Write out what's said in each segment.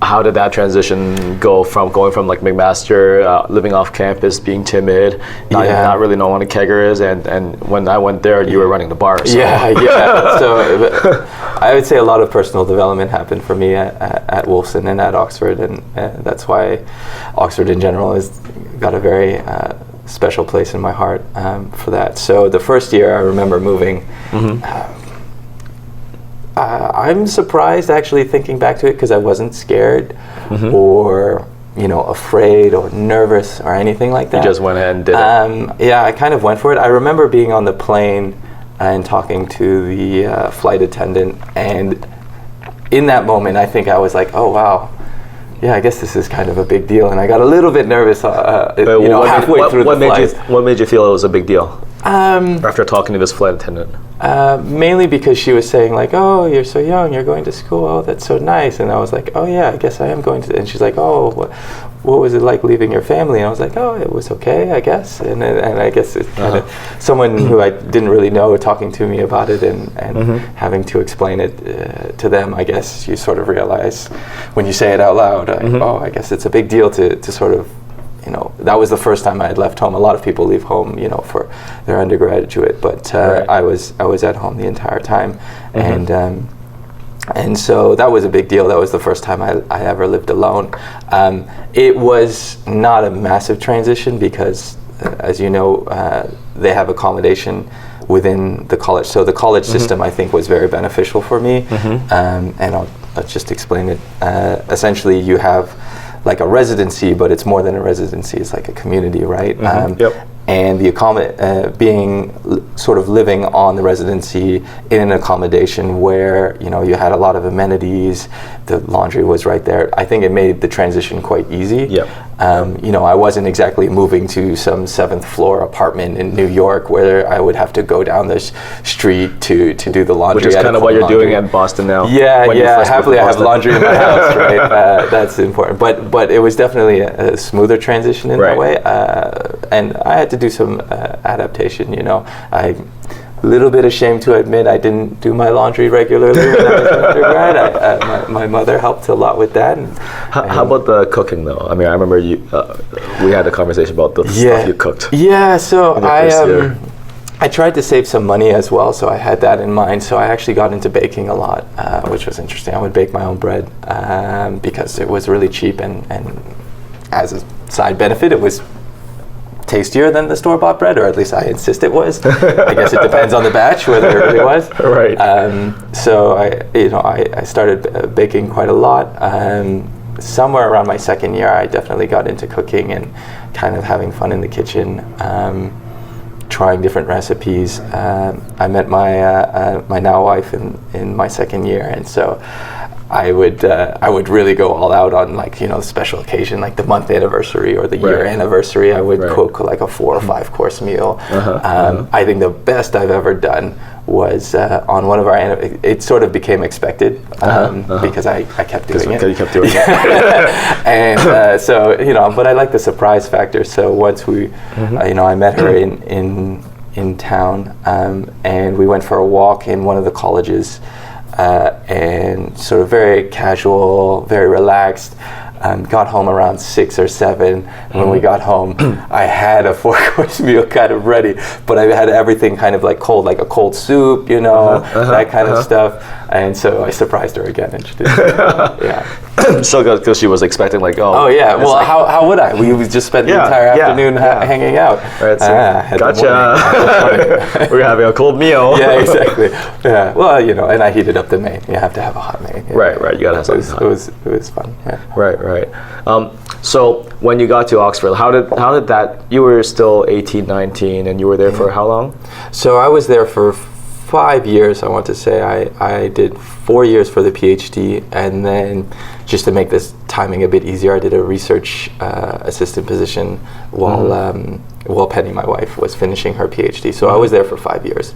how did that transition go from going from like McMaster, living off campus, being timid, not really knowing what a kegger is, and when I went there, you were running the bar. So. Yeah. So I would say a lot of personal development happened for me at Wolfson and at Oxford, and that's why Oxford in general has got a very special place in my heart for that. So the first year I remember moving. I'm surprised actually thinking back to it because I wasn't scared or afraid or nervous or anything like that. You just went ahead and did it. Yeah, I kind of went for it. I remember being on the plane and talking to the flight attendant, and in that moment I think I was like, oh wow, yeah, I guess this is kind of a big deal, and I got a little bit nervous halfway through the flight. What made you feel it was a big deal? After talking to this flight attendant? Mainly because she was saying like, oh, you're so young, you're going to school, oh, that's so nice. And I was like, oh yeah, I guess I am going to. And she's like, oh, what was it like leaving your family? And I was like, oh, it was okay, I guess. And I guess it's kind of someone who I didn't really know talking to me about it and having to explain it to them. I guess you sort of realize when you say it out loud, oh, I guess it's a big deal to sort of, that was the first time I had left home. A lot of people leave home, for their undergraduate, but right. I was at home the entire time, and so that was a big deal. That was the first time I ever lived alone. It was not a massive transition because, as you know, they have accommodation within the college. So the college system, I think, was very beneficial for me, and I'll just explain it. Essentially, you have like a residency, but it's more than a residency. It's like a community, right? And the being sort of living on the residency in an accommodation where you had a lot of amenities, the laundry was right there. I think it made the transition quite easy. I wasn't exactly moving to some 7th floor apartment in New York where I would have to go down this street to do the laundry. Which is kind of what you're doing in Boston now. Yeah. Happily, I have laundry in my house, right? That's important. But it was definitely a smoother transition in that way, and I had to do some adaptation. I'm a little bit ashamed to admit I didn't do my laundry regularly when I was an undergrad. My mother helped a lot with that. How about the cooking though? I mean, I remember we had a conversation about the stuff you cooked. Yeah, so I tried to save some money as well, so I had that in mind. So I actually got into baking a lot, which was interesting. I would bake my own bread because it was really cheap, and as a side benefit, it was tastier than the store-bought bread, or at least I insist it was. I guess it depends on the batch whether it really was. Right. So I started baking quite a lot. Somewhere around my second year, I definitely got into cooking and kind of having fun in the kitchen, trying different recipes. I met my now wife in my second year, and so I would really go all out on special occasion, like the month anniversary or the year anniversary. I would cook like a 4 or 5 course meal. I think the best I've ever done was on one of our it sort of became expected because I kept doing it. You kept doing it. And so but I like the surprise factor. So once I met her in town, and we went for a walk in one of the colleges. And sort of very casual, very relaxed. Got home around 6 or 7. And when we got home, I had a 4-course meal kind of ready, but I had everything kind of like cold, like a cold soup, that kind of stuff. And so I surprised her again, and she did. So because she was expecting oh yeah. Well, how would I? We just spent the entire afternoon hanging out. Right, so gotcha. We're having a cold meal. Yeah, exactly. Yeah. Well, and I heated up the main. You have to have a hot main. Right. You gotta have something hot. It was fun. Yeah. Right. So when you got to Oxford, how did that? You were still 18, 19, and you were there for how long? So I was there for 5 years, I want to say. I did 4 years for the PhD, and then just to make this timing a bit easier, I did a research assistant position while Penny, my wife, was finishing her PhD. So I was there for 5 years.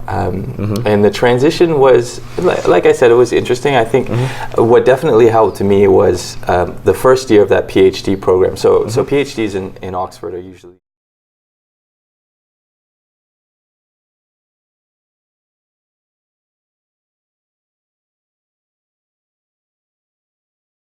And the transition was, like I said, it was interesting. I think what definitely helped me was the first year of that PhD program. So PhDs in Oxford are usually